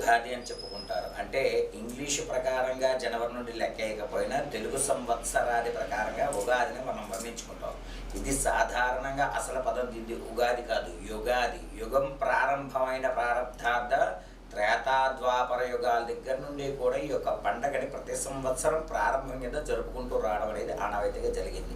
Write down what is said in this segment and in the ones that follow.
ఉగాది అని చెప్పుకుంటారు. అంటే ఇంగ్లీషు ప్రకారంగా జనవరి నుండి లెక్క వేయకపోయినా తెలుగు సంవత్సరాది ప్రకారంగా ఉగాదిని మనం వర్ణించుకుంటాం. ఇది సాధారణంగా అసలు పదం ఇది ఉగాది కాదు, యుగాది. యుగం ప్రారంభమైన ప్రారంధార్థ త్రేతాద్వాపర యుగాల దగ్గర నుండి కూడా ఈ యొక్క పండగని ప్రతి సంవత్సరం ప్రారంభం కింద జరుపుకుంటూ రావడం అనేది ఆనవాయితీగా జరిగింది.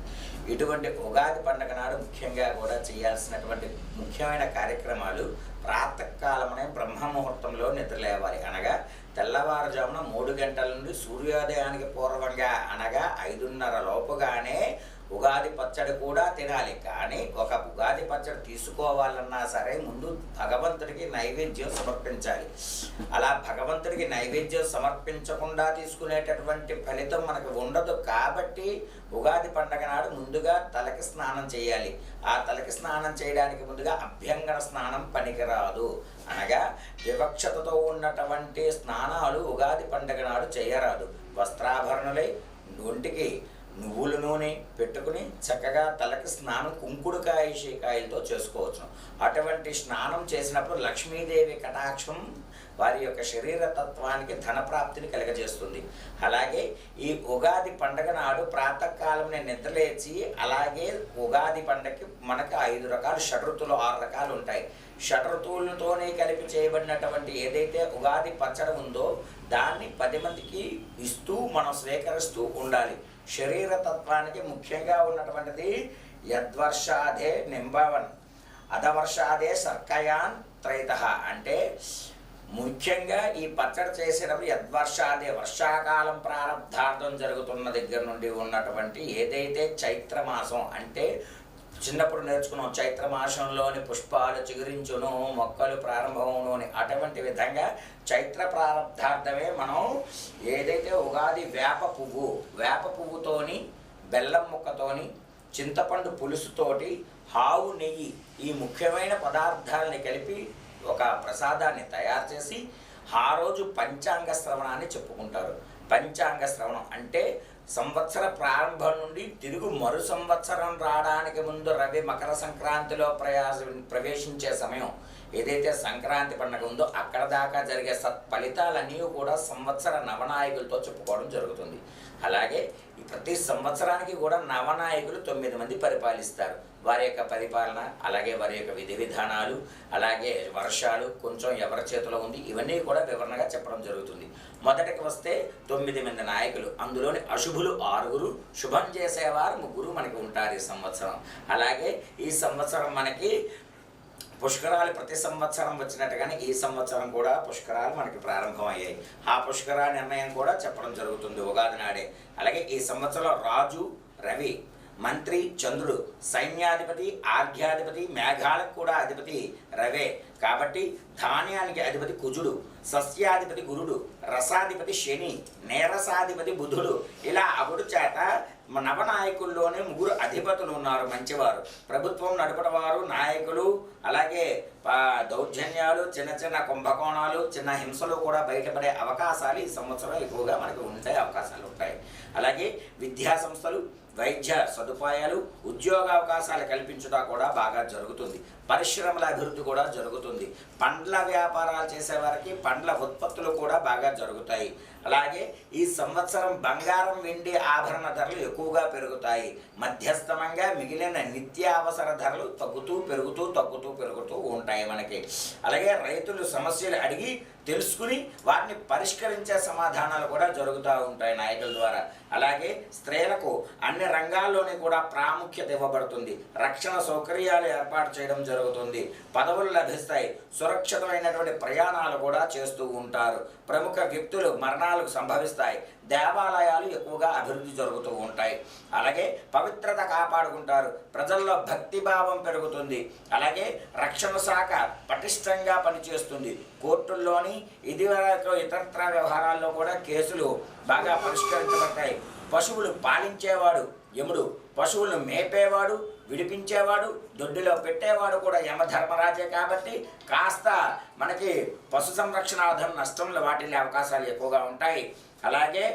ఇటువంటి ఉగాది పండగ నాడు ముఖ్యంగా కూడా చేయాల్సినటువంటి ముఖ్యమైన కార్యక్రమాలు ప్రాతకాలమనే బ్రహ్మముహూర్తంలో నిద్రలేవాలి. అనగా తెల్లవారుజామున 3 గంటల నుండి సూర్యోదయానికి పూర్వంగా అనగా 5:30 లోపుగానే ఉగాది పచ్చడి కూడా తినాలి. కానీ ఒక ఉగాది పచ్చడి తీసుకోవాలన్నా సరే ముందు భగవంతుడికి నైవేద్యం సమర్పించాలి. అలా భగవంతుడికి నైవేద్యం సమర్పించకుండా తీసుకునేటటువంటి ఫలితం మనకు ఉండదు. కాబట్టి ఉగాది పండగ నాడు ముందుగా తలకి స్నానం చేయాలి. ఆ తలకి స్నానం చేయడానికి ముందుగా అభ్యంగన స్నానం పనికిరాదు. అనగా వివక్షతతో ఉన్నటువంటి స్నానాలు ఉగాది పండగ నాడు చేయరాదు. వస్త్రాభరణులై ఒంటికి నువ్వుల నూనె పెట్టుకుని చక్కగా తలకి స్నానం కుంకుడుకాయ షీకాయలతో చేసుకోవచ్చు. అటువంటి స్నానం చేసినప్పుడు లక్ష్మీదేవి కటాక్షం వారి యొక్క శరీర తత్వానికి ధనప్రాప్తిని కలగజేస్తుంది. అలాగే ఈ ఉగాది పండగ నాడు ప్రాతకాలం నిద్రలేచి అలాగే ఉగాది పండగకి మనకు 5 రకాలు షడ్రుతులు 6 రకాలు ఉంటాయి. షడ్రుతువులతోనే కలిపి చేయబడినటువంటి ఏదైతే ఉగాది పచ్చడి ఉందో దాన్ని 10 మందికి ఇస్తూ మనం స్వీకరిస్తూ ఉండాలి. శరీర తత్వానికి ముఖ్యంగా ఉన్నటువంటిది యద్వర్షాదే నింబవన్ అధవర్షాదే సర్కయాన్ త్రైత. అంటే ముఖ్యంగా ఈ పచ్చడి చేసేటప్పుడు యద్వర్షాదే వర్షాకాలం ప్రారంధార్థం జరుగుతున్న దగ్గర నుండి ఉన్నటువంటి ఏదైతే చైత్రమాసం అంటే చిన్నప్పుడు నేర్చుకున్నాం చైత్రమాసంలోని పుష్పాలు చిగురించును మొక్కలు ప్రారంభమును అని. అటువంటి విధంగా చైత్ర ప్రారంధార్థమే మనం ఏదైతే ఉగాది వేప పువ్వుతోని బెల్లం ముక్కతోని చింతపండు పులుసుతోటి ఆవు నెయ్యి ఈ ముఖ్యమైన పదార్థాలని కలిపి ఒక ప్రసాదాన్ని తయారు చేసి ఆ రోజు పంచాంగ శ్రవణాన్ని చెప్పుకుంటారు. పంచాంగ శ్రవణం అంటే సంవత్సర ప్రారంభం నుండి తిరుగు మరు సంవత్సరం రావడానికి ముందు రవి మకర సంక్రాంతిలో ప్రవేశించే సమయం ఏదైతే సంక్రాంతి పండుగ ఉందో అక్కడ దాకా జరిగే సత్ఫలితాలన్నీ కూడా సంవత్సర నవనాయకులతో చెప్పుకోవడం జరుగుతుంది. అలాగే ప్రతి సంవత్సరానికి కూడా నవనాయకులు 9 మంది పరిపాలిస్తారు. వారి యొక్క పరిపాలన అలాగే వారి యొక్క విధి విధానాలు అలాగే వర్షాలు కొంచెం ఎవరి చేతిలో ఉంది ఇవన్నీ కూడా వివరణగా చెప్పడం జరుగుతుంది. మొదటికి వస్తే 9 మంది నాయకులు, అందులోని అశుభులు 6, శుభం చేసేవారు 3 మనకి ఉంటారు ఈ సంవత్సరం. అలాగే ఈ సంవత్సరం మనకి పుష్కరాలు ప్రతి సంవత్సరం వచ్చినట్టుగానే ఈ సంవత్సరం కూడా పుష్కరాలు మనకి ప్రారంభమయ్యాయి. ఆ పుష్కర నిర్ణయం కూడా చెప్పడం జరుగుతుంది ఉగాది నాడే. అలాగే ఈ సంవత్సరంలో రాజు రవి, మంత్రి చంద్రుడు, సైన్యాధిపతి ఆర్ఘ్యాధిపతి, మేఘాలకు కూడా అధిపతి రవే. కాబట్టి ధాన్యానికి అధిపతి కుజుడు, సస్యాధిపతి గురుడు, రసాధిపతి శని, నేరసాధిపతి బుధుడు. ఇలా అగుడు చేత నవనాయకుల్లోనే 3 అధిపతులు ఉన్నారు మంచివారు. ప్రభుత్వం నడుపడవారు నాయకులు. అలాగే దౌర్జన్యాలు, చిన్న చిన్న కుంభకోణాలు, చిన్న హింసలు కూడా బయటపడే అవకాశాలు ఈ సంవత్సరం ఎక్కువగా మనకు అవకాశాలు ఉంటాయి. అలాగే విద్యా సంస్థలు, వైద్య సదుపాయాలు, ఉద్యోగ అవకాశాలు కల్పించడం కూడా బాగా జరుగుతుంది. పరిశ్రమల అభివృద్ధి కూడా జరుగుతుంది. పండ్ల వ్యాపారాలు చేసేవారికి పండ్ల ఉత్పత్తులు కూడా బాగా జరుగుతాయి. అలాగే ఈ సంవత్సరం బంగారం వెండి ఆభరణ ధరలు ఎక్కువగా పెరుగుతాయి. మధ్యస్థమంగా మిగిలిన నిత్యావసర ధరలు తగ్గుతూ పెరుగుతూ ఉంటాయి మనకి. అలాగే రైతులు సమస్యలు అడిగి తెలుసుకుని వాటిని పరిష్కరించే సమాధానాలు కూడా జరుగుతూ ఉంటాయి నాయకుల ద్వారా. అలాగే స్త్రీలకు అన్ని రంగాల్లోని కూడా ప్రాముఖ్యత ఇవ్వబడుతుంది. రక్షణ సౌకర్యాలు ఏర్పాటు చేయడం జరుగుతుంది. పదవులు లభిస్తాయి. సురక్షితమైనటువంటి ప్రయాణాలు కూడా చేస్తూ ఉంటారు. ప్రముఖ వ్యక్తులు మరణాలకు సంభవిస్తాయి. దేవాలయాలు ఎక్కువగా అభివృద్ధి జరుగుతూ ఉంటాయి. అలాగే పవిత్రత కాపాడుకుంటారు. ప్రజల్లో భక్తిభావం పెరుగుతుంది. అలాగే రక్షణ శాఖ పటిష్టంగా పనిచేస్తుంది. కోర్టుల్లోని ఇదివరకు ఇతరత్ర వ్యవహారాల్లో కూడా కేసులు బాగా పరిష్కరించబడతాయి. పశువులు పాలించేవాడు యముడు, పశువులను మేపేవాడు విడిపించేవాడు, దొడ్డిలో పెట్టేవాడు కూడా యమధర్మరాజే. కాబట్టి కాస్త మనకి పశు సంరక్షణ నష్టంలో వాటిల్లే అవకాశాలు ఎక్కువగా ఉంటాయి. అలాగే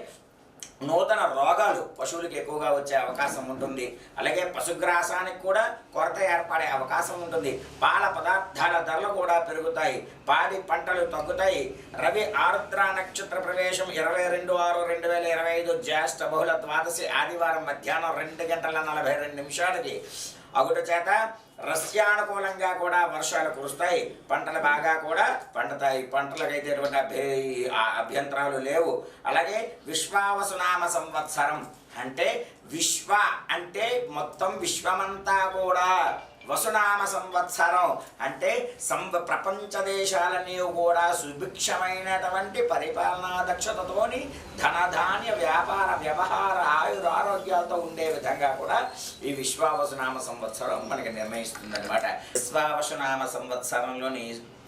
నూతన రోగాలు పశువులకు ఎక్కువగా వచ్చే అవకాశం ఉంటుంది. అలాగే పశుగ్రాసానికి కూడా కొరత ఏర్పడే అవకాశం ఉంటుంది. పాల పదార్థాల ధరలు కూడా పెరుగుతాయి. పాడి పంటలు తగ్గుతాయి. రవి ఆరుద్ర నక్షత్ర ప్రవేశం 22/6/2025 జ్యేష్ఠ బహుళ ద్వాదశి ఆదివారం మధ్యాహ్నం 2:42 అగుట చేత రస్యానుకూలంగా కూడా వర్షాలు కురుస్తాయి. పంటలు బాగా కూడా పండుతాయి. పంటలకైతే ఎటువంటి అభ్యంతరాలు లేవు. అలాగే విశ్వావసునామ సంవత్సరం అంటే విశ్వ అంటే మొత్తం విశ్వమంతా కూడా, వసునామ సంవత్సరం అంటే ప్రపంచ దేశాలన్నీ కూడా సుభిక్షమైనటువంటి పరిపాలనా దక్షతతోని ధనధాన్య వ్యాపార వ్యవహార ఆయురారోగ్యాలతో ఉండే విధంగా కూడా ఈ విశ్వావసునామ సంవత్సరం మనకి నిర్ణయిస్తుంది అనమాట. విశ్వావసునామ సంవత్సరంలోని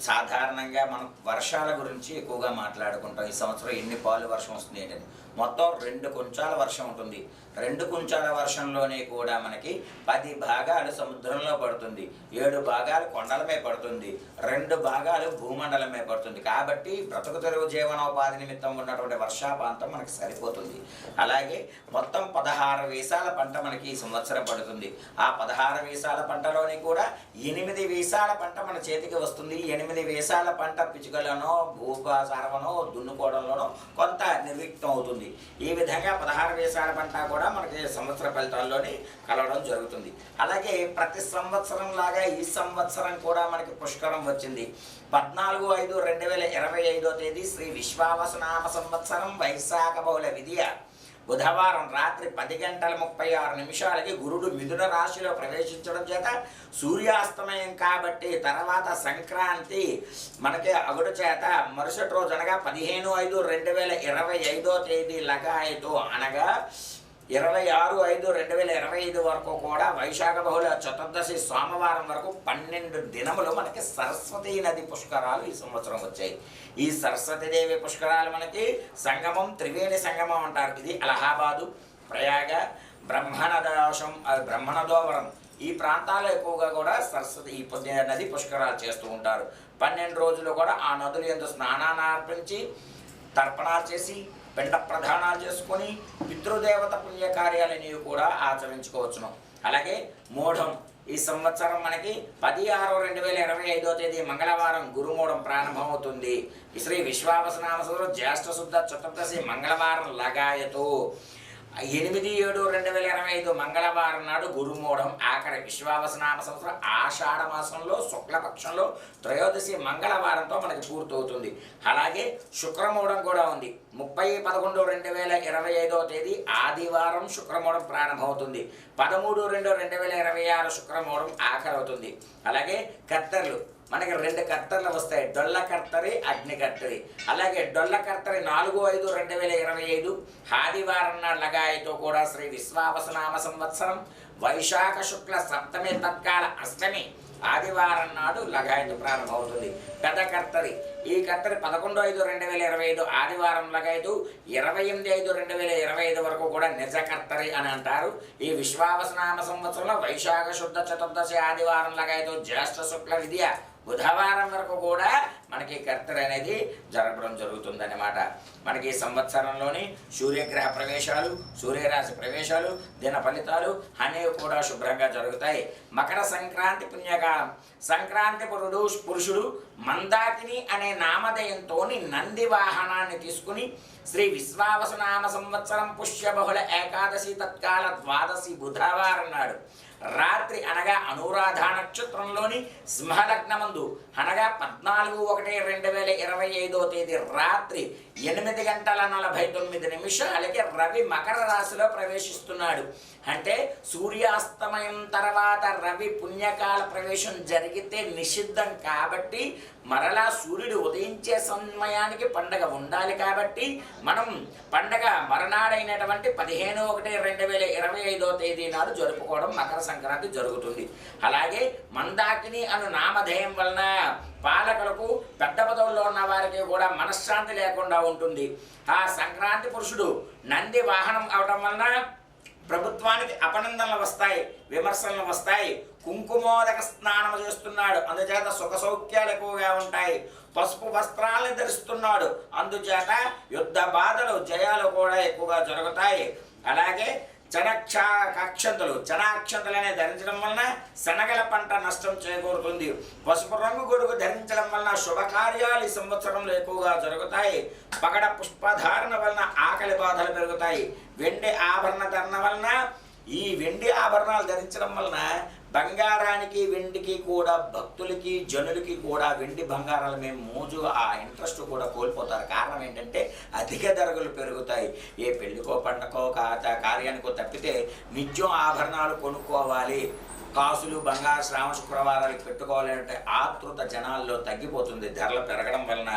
సాధారణంగా మనం వర్షాల గురించి ఎక్కువగా మాట్లాడుకుంటాం. ఈ సంవత్సరం ఎన్ని పాలు వర్షం వస్తుంది ఏంటని. మొత్తం 2 కుంచాల వర్షం ఉంటుంది. 2 కుంచాల వర్షంలోనే కూడా మనకి 10 భాగాలు సముద్రంలో పడుతుంది, 7 భాగాలు కొండలమే పడుతుంది, 2 భాగాలు భూమండలమే పడుతుంది. కాబట్టి బ్రతుకు తెరువు జీవనోపాధి నిమిత్తం ఉన్నటువంటి వర్షాపాంతం మనకి సరిపోతుంది. అలాగే మొత్తం 16 వీసాల పంట మనకి ఈ సంవత్సరం పడుతుంది. ఆ 16 వీసాల పంటలోని కూడా 8 వీసాల పంట మన చేతికి వస్తుంది. 8 వీసాల పంట పిచుకలోనో భూసారవనో దున్నుకోవడంలోనో కొంత నిర్విక్తం అవుతుంది. ఈ విధంగా 16 వీసాల పంట కూడా మనకి సంవత్సర ఫలితాల్లోని కలవడం జరుగుతుంది. అలాగే ప్రతి సంవత్సరం లాగా ఈ సంవత్సరం కూడా మనకి పుష్కరం వచ్చింది. 14/5/2025 శ్రీ విశ్వావసునామ సంవత్సరం వైశాఖ బహుళ విధియ బుధవారం రాత్రి 10:36 గురుడు మిథున రాశిలో ప్రవేశించడం చేత సూర్యాస్తమయం కాబట్టి తర్వాత సంక్రాంతి మనకి అగుడు చేత మరుసటి రోజు అనగా 15/5/2025 లగాయతు అనగా 26/5/2025 వరకు కూడా వైశాఖ బహుళ చతుర్దశి సోమవారం వరకు 12 దినములు మనకి సరస్వతీ నది పుష్కరాలు ఈ సంవత్సరం వచ్చాయి. ఈ సరస్వతీదేవి పుష్కరాలు మనకి సంగమం, త్రివేణి సంగమం అంటారు. ఇది అలహాబాదు, ప్రయాగ, బ్రహ్మణదోవరం ఈ ప్రాంతాల్లో ఎక్కువగా కూడా సరస్వతి ఈ నది పుష్కరాలు చేస్తూ ఉంటారు. 12 రోజులు కూడా ఆ నదులు ఎందు స్నానాన్ని అర్పించి తర్పణాలు చేసి పిండ ప్రధానాలు చేసుకొని పితృదేవత పుణ్యకార్యాలని కూడా ఆచరించుకోవచ్చును. అలాగే మూఢం ఈ సంవత్సరం మనకి 10/6/2025 మంగళవారం గురుమూఢం ప్రారంభమవుతుంది. శ్రీ విశ్వావసునామ సంవత్సరం జ్యేష్ఠ శుద్ధ చతుర్దశి మంగళవారం లగాయతు. 8/7/2025 మంగళవారం నాడు గురుమూఢం ఆఖరి. విశ్వావసునామ సంవత్సరం ఆషాఢ మాసంలో శుక్లపక్షంలో త్రయోదశి మంగళవారంతో మనకి పూర్తవుతుంది. అలాగే శుక్రమూఢం కూడా ఉంది. 30/11/2025 ఆదివారం శుక్రమూఢం ప్రారంభమవుతుంది. 13/2/2026 శుక్రమూఢం ఆఖరి అవుతుంది. అలాగే కత్తెరలు మనకి 2 కర్తర్లు వస్తాయి. డొల్ల కర్తరి, అగ్ని కర్తరి. అలాగే డొల్ల కర్తరి 4/5/2025 ఆదివారం నాడు లగాయతో కూడా శ్రీ విశ్వావసునామ సంవత్సరం వైశాఖ శుక్ల సప్తమి తత్కాల అష్టమి ఆదివారం నాడు లగాయతు ప్రారంభమవుతుంది. పెద్ద కర్తరి ఈ కర్తరి 11/5/2025 ఆదివారం లగాయతు. 28/5/2025 వరకు కూడా నిజ కర్తరి అని అంటారు. ఈ విశ్వావసునామ సంవత్సరంలో వైశాఖ శుద్ధ చతుర్దశి ఆదివారం లగాయతు జ్యేష్ఠ శుక్ల విద్య బుధవారం వరకు కూడా మనకి కర్తరి అనేది జరగడం జరుగుతుందన్నమాట. మనకి ఈ సంవత్సరంలోని సూర్యగ్రహ ప్రవేశాలు, సూర్యరాశి ప్రవేశాలు, దిన ఫలితాలు అనేవి కూడా శుభ్రంగా జరుగుతాయి. మకర సంక్రాంతి పుణ్యకాలం. సంక్రాంతి పురుషుడు మందాకిని అనే నామధేయంతో నంది వాహనాన్ని తీసుకుని శ్రీ విశ్వావసునామ సంవత్సరం పుష్యబహుళ ఏకాదశి తత్కాల ద్వాదశి బుధవారం నాడు రాత్రి అనగా అనురాధ నక్షత్రంలోని సింహలగ్నమందు అనగా 14/1/2025 రాత్రి 8:49 రవి మకర రాశిలో ప్రవేశిస్తున్నాడు. అంటే సూర్యాస్తమయం తర్వాత రవి పుణ్యకాల ప్రవేశం జరిగితే నిషిద్ధం కాబట్టి మరలా సూర్యుడు ఉదయించే సమయానికి పండగ ఉండాలి. కాబట్టి మనం పండగ మరనాడైనటువంటి 15/1/2025 నాడు జరుపుకోవడం మకర సంక్రాంతి జరుగుతుంది. అలాగే మందాకిని అను నామధేయం వలన పాలకులకు పెద్ద పదవుల్లో ఉన్న వారికి కూడా మనశ్శాంతి లేకుండా ఉంటుంది. ఆ సంక్రాంతి పురుషుడు నంది వాహనం అవడం వలన ప్రభుత్వానికి అపనందనలు వస్తాయి, విమర్శలు వస్తాయి. కుంకుమోదక స్నానం చేస్తున్నాడు, అందుచేత సుఖ సౌఖ్యాలు ఎక్కువగా ఉంటాయి. పసుపు వస్త్రాలను ధరిస్తున్నాడు, అందుచేత యుద్ధ బాధలు జయాలు కూడా ఎక్కువగా జరుగుతాయి. అలాగే చనాక్షంతలు ధరించడం వలన శనగల పంట నష్టం చేకూరుతుంది. పసుపు రంగు గొడుగు ధరించడం వలన శుభకార్యాలు ఈ సంవత్సరంలో ఎక్కువగా జరుగుతాయి. పగడ పుష్పధారణ వలన ఆకలి బాధలు పెరుగుతాయి. వెండి ఆభరణ ధరణ వలన, ఈ వెండి ఆభరణాలు ధరించడం వలన బంగారానికి వెండికి కూడా, భక్తులకి జనులకి కూడా వెండి బంగారాల మేము మోజుగా ఆ ఇంట్రెస్ట్ కూడా కోల్పోతారు. కారణం ఏంటంటే అధిక ధరలు పెరుగుతాయి. ఏ పెళ్లికో పండకో కార్యానికో తప్పితే నిత్యం ఆభరణాలు కొనుక్కోవాలి, కాసులు బంగారు శ్రావణ శుక్రవారాలకు పెట్టుకోవాలంటే ఆతృత జనాల్లో తగ్గిపోతుంది ధరలు పెరగడం వలన.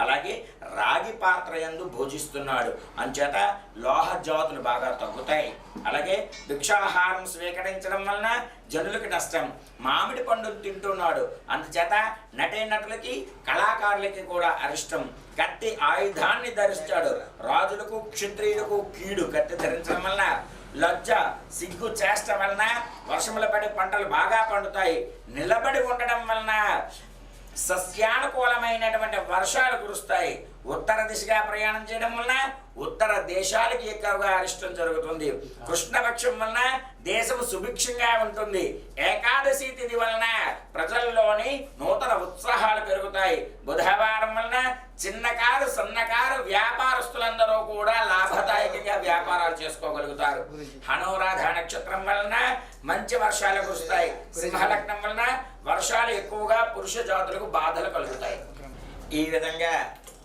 అలాగే రాగి పాత్ర యందు భోజిస్తున్నాడు, అంచేత లోహ జాతులు బాగా తగ్గుతాయి. అలాగే భిక్షాహారం స్వీకరించడం వలన జనులకి నష్టం. మామిడి పండును తింటున్నాడు, అందుచేత నటీనటులకి కళాకారులకి కూడా అరిష్టం. కత్తి ఆయుధాన్ని ధరిస్తాడు, రాజులకు క్షత్రియులకు కీడు. కత్తి ధరించడం వలన లజ్జ సిగ్గు చేష్ట వలన వర్షములు పడి పంటలు బాగా పండుతాయి. నిలబడి ఉండడం వలన సస్యానుకూలమైనటువంటి వర్షాలు కురుస్తాయి. ఉత్తర దిశగా ప్రయాణం చేయడం వలన ఉత్తర దేశాలకి ఎక్కువగా అరిష్టం జరుగుతుంది. కృష్ణపక్షం వలన దేశం సుభిక్షంగా ఉంటుంది. ఏకాదశి తిథి వలన ప్రజల్లోని నూతన ఉత్సాహాలు పెరుగుతాయి. బుధవారం వలన చిన్నకారు సన్నకారు వ్యాపారస్తులందరూ కూడా లాభదాయకంగా వ్యాపారాలు చేసుకోగలుగుతారు. హనురాధ నక్షత్రం వలన మంచి వర్షాలు కురుస్తాయి. సింహలగ్నం వలన వర్షాలు ఎక్కువగా పురుష జాతులకు బాధలు కలుగుతాయి. ఈ విధంగా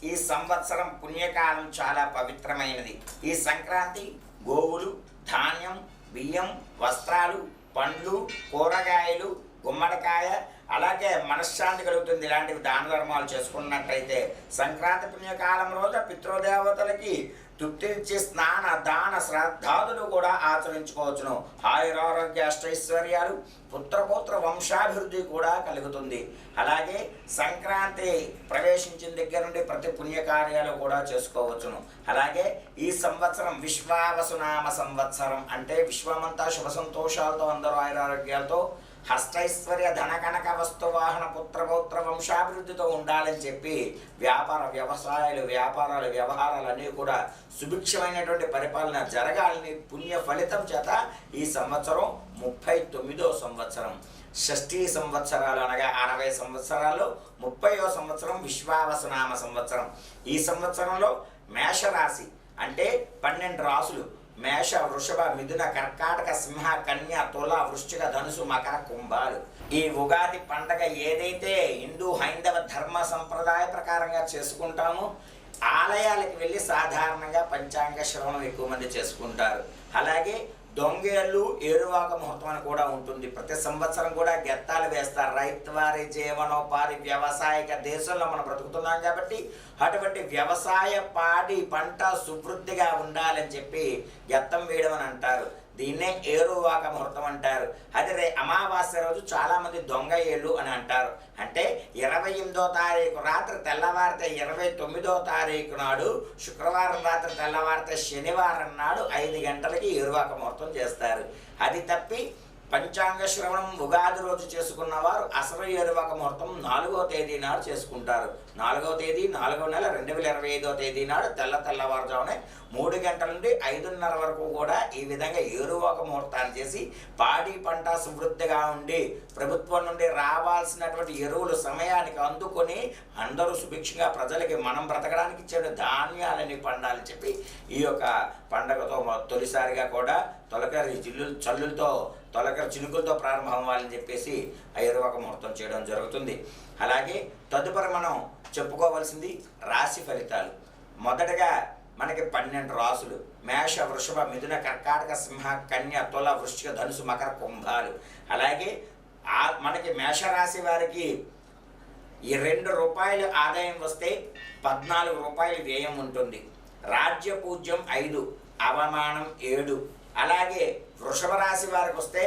ఈ సంవత్సరం పుణ్యకాలం చాలా పవిత్రమైనది. ఈ సంక్రాంతి గోవులు, ధాన్యం, బియ్యం, వస్త్రాలు, పండ్లు, కూరగాయలు, గుమ్మడికాయ, అలాగే మనశ్శాంతి కలుగుతుంది. ఇలాంటివి దాన ధర్మాలు చేసుకున్నట్టయితే సంక్రాంతి పుణ్యకాలం రోజు పితృదేవతలకి తృప్తినిచ్చి స్నాన దాన శ్రద్ధాదులు కూడా ఆచరించుకోవచ్చును. ఆయురారోగ్య అష్టైశ్వర్యాలు, పుత్రపౌత్ర వంశాభివృద్ధి కూడా కలుగుతుంది. అలాగే సంక్రాంతి ప్రవేశించిన దగ్గర నుండి ప్రతి పుణ్యకార్యాలు కూడా చేసుకోవచ్చును. అలాగే ఈ సంవత్సరం విశ్వావసునామ సంవత్సరం, అంటే విశ్వమంతా శుభ సంతోషాలతో అందరూ ఆయురారోగ్యాలతో హస్తైశ్వర్య ధన కనక వస్తు వాహన పుత్రపౌత్ర వంశాభివృద్ధితో ఉండాలని చెప్పి వ్యవసాయాలు వ్యవహారాలు అన్నీ కూడా సుభిక్షమైనటువంటి పరిపాలన జరగాలని పుణ్య ఫలితం చేత ఈ సంవత్సరం 39వ సంవత్సరం. షష్ఠీ సంవత్సరాలు అనగా 60 సంవత్సరాలు 30వ సంవత్సరం విశ్వావసునామ సంవత్సరం. ఈ సంవత్సరంలో మేషరాశి అంటే 12 రాసులు: మేష, వృషభ, మిథున, కర్కాటక, సింహ, కన్య, తుల, వృశ్చిక, ధనుసు, మకర, కుంభాలు. ఈ ఉగాది పండగ ఏదైతే హిందూ హైందవ ధర్మ సంప్రదాయ ప్రకారంగా చేసుకుంటామో ఆలయాలకు వెళ్ళి సాధారణంగా పంచాంగ శ్రవణం ఎక్కువ మంది చేసుకుంటారు. అలాగే దొంగేళ్ళు ఏరువాక ముహూర్తం అని కూడా ఉంటుంది. ప్రతి సంవత్సరం కూడా గెత్తాలు వేస్తారు. రైతువారి జీవనోపాధి వ్యవసాయక దేశంలో మనం బ్రతుకుతున్నాం కాబట్టి అటువంటి వ్యవసాయ పాడి పంట సువృద్ధిగా ఉండాలని చెప్పి గెత్తం వేయడం అని అంటారు. దీన్నే ఏరువాక ముహూర్తం అంటారు. అదే అమావాస్య రోజు చాలామంది దొంగ ఏళ్ళు అని అంటారు. అంటే 28వ తారీఖు రాత్రి తెల్లవారితే 29వ తారీఖు నాడు శుక్రవారం రాత్రి తెల్లవారితే శనివారం నాడు 5 గంటలకి ఏరువాక ముహూర్తం చేస్తారు. అది తప్పి పంచాంగ శ్రవణం ఉగాది రోజు చేసుకున్న వారు అసలు ఏరువాక ముహూర్తం 4వ తేదీ నాడు చేసుకుంటారు. 4వ తేదీ 4వ నెల 2025వ తేదీ నాడు తెల్లవారుజామునే 3 గంటల నుండి 5:30 వరకు కూడా ఈ విధంగా ఏరువాక ముహూర్తాన్ని చేసి పాడి పంట సమృద్ధిగా ఉండి ప్రభుత్వం నుండి రావాల్సినటువంటి ఎరువులు సమయానికి అందుకొని అందరూ సుభిక్షంగా ప్రజలకి మనం బ్రతకడానికి ఇచ్చే ధాన్యాలని పండాలని చెప్పి ఈ యొక్క పండగతో తొలిసారిగా కూడా తొలకరి చల్లులతో తొలకరి చినుకులతో ప్రారంభం అవ్వాలని చెప్పేసి ఏరువాక ముహూర్తం చేయడం జరుగుతుంది. అలాగే తదుపరి మనం చెప్పుకోవాల్సింది రాశి ఫలితాలు. మొదటగా మనకి 12 రాసులు: మేష, వృషభ, మిథున, కర్కాటక, సింహ, కన్య, తుల, వృశ్చిక, ధనుసు, మకర, కుంభాలు. అలాగే మనకి మేషరాశి వారికి ఈ 2 రూపాయలు ఆదాయం వస్తే 14 రూపాయలు వ్యయం ఉంటుంది. రాజ్య పూజ్యం 5, అవమానం 7. అలాగే వృషభ రాశి వారికి వస్తే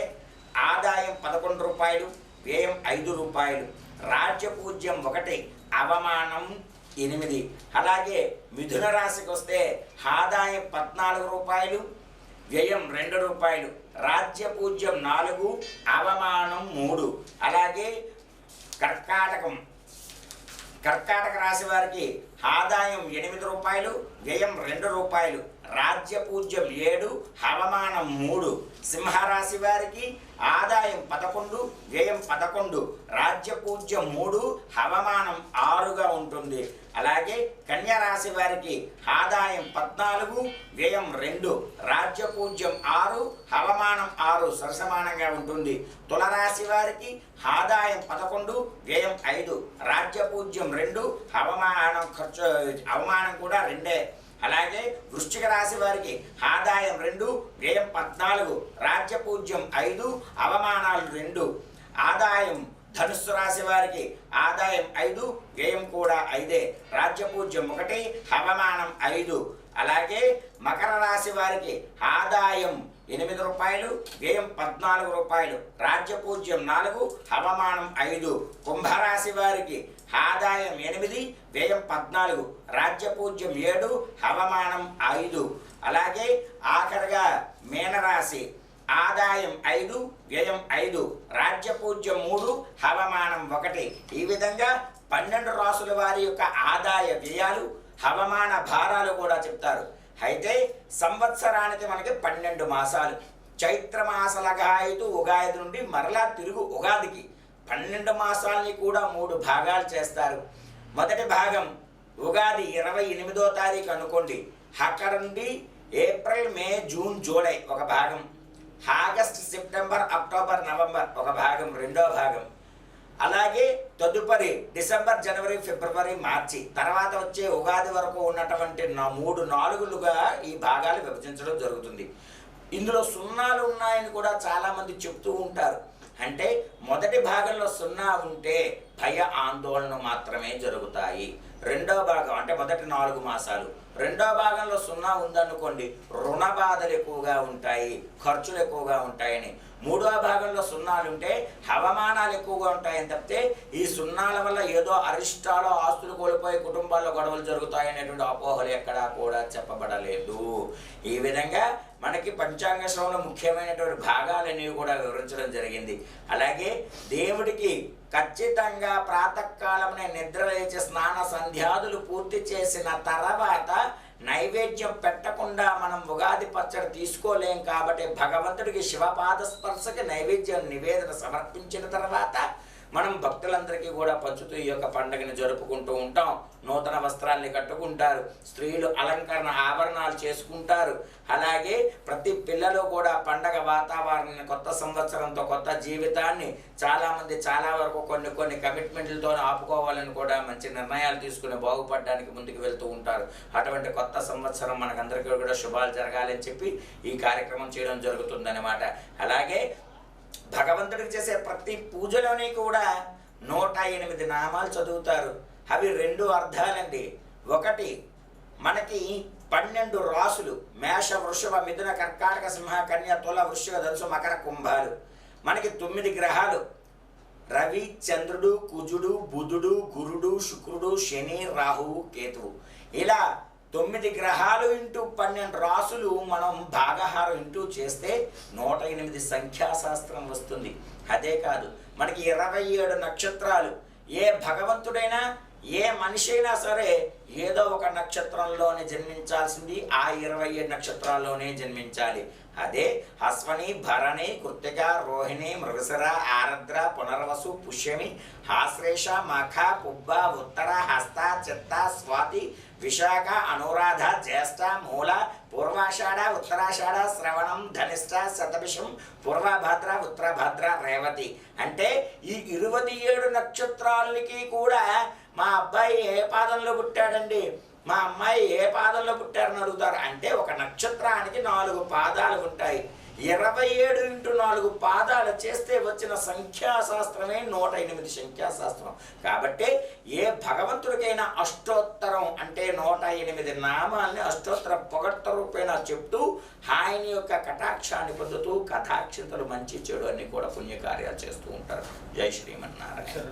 ఆదాయం 11 రూపాయలు, వ్యయం 5 రూపాయలు. రాజ్య పూజ్యం 1, అవమానం 8. అలాగే మిథున రాశికి వస్తే ఆదాయం 14 రూపాయలు, వ్యయం 2 రూపాయలు, రాజ్య పూజ్యం 4, అవమానం 3. అలాగే కర్కాటక రాశి వారికి ఆదాయం 8 రూపాయలు, వ్యయం 2 రూపాయలు, రాజ్య పూజ్యం 7, అవమానం 3. సింహరాశి వారికి ఆదాయం 11, వ్యయం 11, రాజ్య పూజ్యం 3, అవమానం 6గా ఉంటుంది. అలాగే కన్యా రాశి వారికి ఆదాయం 14, వ్యయం 2, రాజ్య పూజ్యం 6, అవమానం 6 సరసమానంగా ఉంటుంది. తులరాశి వారికి ఆదాయం 11, వ్యయం 5, రాజ్య పూజ్యం 2, అవమానం కూడా 2. అలాగే వృశ్చిక రాశి వారికి ఆదాయం 2, వ్యయం 14, రాజ్య పూజ్యం 5, అవమానాలు 2. ఆదాయం ధనుస్సు రాశి వారికి ఆదాయం 5, వ్యయం కూడా 5, రాజ్య పూజ్యం 1, అవమానం 5. అలాగే మకర రాశి వారికి ఆదాయం 8 రూపాయలు, వ్యయం 14 రూపాయలు, రాజ్య పూజ్యం 4, అవమానం 5. కుంభరాశి వారికి ఆదాయం 8, వ్యయం 14, రాజ్య పూజ్యం 7, అవమానం 5. అలాగే ఆఖరిగా మీనరాశి ఆదాయం 5, వ్యయం 5, రాజ్య పూజ్యం 3, అవమానం 1. ఈ విధంగా 12 రాసుల వారి యొక్క ఆదాయ వ్యయాలు, అవమాన భారాలు కూడా చెప్తారు. అయితే సంవత్సరానికి మనకి 12 మాసాలు. చైత్రమాస లగాయతు ఉగాది నుండి మరలా తిరుగు ఉగాదికి 12 మాసాలని కూడా 3 భాగాలు చేస్తారు. మొదటి భాగం ఉగాది 28వ తారీఖు అనుకోండి, అక్కడ నుండి ఏప్రిల్, మే, జూన్, జూలై ఒక భాగం, ఆగస్ట్, సెప్టెంబర్, అక్టోబర్, నవంబర్ ఒక భాగం, రెండో భాగం. అలాగే తదుపరి డిసెంబర్, జనవరి, ఫిబ్రవరి, మార్చి తర్వాత వచ్చే ఉగాది వరకు ఉన్నటువంటి 3 నాలుగులుగా ఈ భాగాలు విభజించడం జరుగుతుంది. ఇందులో సున్నాలు ఉన్నాయని కూడా చాలామంది చెప్తూ ఉంటారు. అంటే మొదటి భాగంలో 0 ఉంటే భయ ఆందోళన మాత్రమే జరుగుతాయి. రెండో భాగం అంటే మొదటి 4 మాసాలు, రెండో భాగంలో 0 ఉందనుకోండి, రుణ బాధలు ఎక్కువగా ఉంటాయి, ఖర్చులు ఎక్కువగా ఉంటాయని. మూడో భాగంలో 0 ఉంటే అవమానాలు ఎక్కువగా ఉంటాయని తప్పితే ఈ 0 వల్ల ఏదో అరిష్టాలు, ఆస్తులు కోల్పోయి కుటుంబాల్లో గొడవలు జరుగుతాయనేటువంటి అపోహలు ఎక్కడా కూడా చెప్పబడలేదు. ఈ విధంగా మనకి పంచాంగ శ్రవణంలో ముఖ్యమైనటువంటి భాగాలనేవి కూడా వివరించడం జరిగింది. అలాగే దేవుడికి ఖచ్చితంగా ప్రాతకాలమునే నిద్ర లేచి స్నాన సంధ్యాదులు పూర్తి చేసిన తర్వాత నైవేద్యం పెట్టకుండా మనం ఉగాది పచ్చడి తీసుకోలేం. కాబట్టి భగవంతుడికి శివపాద స్పర్శకి నైవేద్యం నివేదన సమర్పించిన తర్వాత మనం భక్తులందరికీ కూడా పంచుతూ ఈ యొక్క పండుగని జరుపుకుంటూ ఉంటాం. నూతన వస్త్రాల్ని కట్టుకుంటారు, స్త్రీలు అలంకరణ ఆభరణాలు చేసుకుంటారు. అలాగే ప్రతి పిల్లలు కూడా పండగ వాతావరణాన్ని, కొత్త సంవత్సరంతో కొత్త జీవితాన్ని చాలామంది చాలా వరకు కొన్ని కమిట్మెంట్లతో ఆపుకోవాలని కూడా మంచి నిర్ణయాలు తీసుకుని బాగుపడడానికి ముందుకు వెళ్తూ ఉంటారు. అటువంటి కొత్త సంవత్సరం మనకందరికీ కూడా శుభాలు జరగాలని చెప్పి ఈ కార్యక్రమం చేయడం జరుగుతుందన్నమాట. అలాగే భగవంతుడికి చేసే ప్రతి పూజలోని కూడా 108 నామాలు చదువుతారు. అవి 2 అర్థాలండి. ఒకటి మనకి 12 రాసులు, మేష, వృషభ, మిథున, కర్కాటక, సింహ, కన్య, తుల, వృశ్చిక, ధనుసు, మకర, కుంభాలు. మనకి 9 గ్రహాలు, రవి, చంద్రుడు, కుజుడు, బుధుడు, గురుడు, శుక్రుడు, శని, రాహువు, కేతువు. ఇలా 9 గ్రహాలు ఇంటూ 12 రాసులు మనం భాగహారం ఇంటూ చేస్తే 108 సంఖ్యాశాస్త్రం వస్తుంది. అదే కాదు, మనకి 27 నక్షత్రాలు. ఏ భగవంతుడైనా ఏ మనిషి అయినా సరే ఏదో ఒక నక్షత్రంలోనే జన్మించాల్సింది, ఆ 27 నక్షత్రాల్లోనే జన్మించాలి. అదే అశ్వని, భరణి, కృత్తిక, రోహిణి, మృగశిర, ఆరద్ర, పునర్వసు, పుష్యమి, ఆశ్లేష, మఖ, పుబ్బ, ఉత్తర, హస్త, చిత్త, స్వాతి, విశాఖ, అనురాధ, జ్యేష్ఠ, మూల, పూర్వాషాఢ, ఉత్తరాషాఢ, శ్రవణం, ధనిష్ట, శతభిషం, పూర్వభద్ర, ఉత్తరభద్ర, రేవతి. అంటే ఈ 27 నక్షత్రాలకి కూడా మా అబ్బాయి ఏ పాదంలో పుట్టాడండి, మా అమ్మాయి ఏ పాదంలో పుట్టారని అడుగుతారు. అంటే ఒక నక్షత్రానికి 4 పాదాలు ఉంటాయి. 27 × 4 పాదాలు చేస్తే వచ్చిన సంఖ్యాశాస్త్రమే 108 సంఖ్యాశాస్త్రం. కాబట్టి ఏ భగవంతుడికైనా అష్టోత్తరం అంటే 108 నామాల్ని అష్టోత్తర పొగట్ట రూపేణ చెప్తూ ఆయన యొక్క కటాక్షాన్ని పొందుతూ కథాక్షింతలు, మంచి చెడు అన్ని కూడా పుణ్యకార్యాలు చేస్తూ ఉంటారు. జై శ్రీమన్నారాయణ.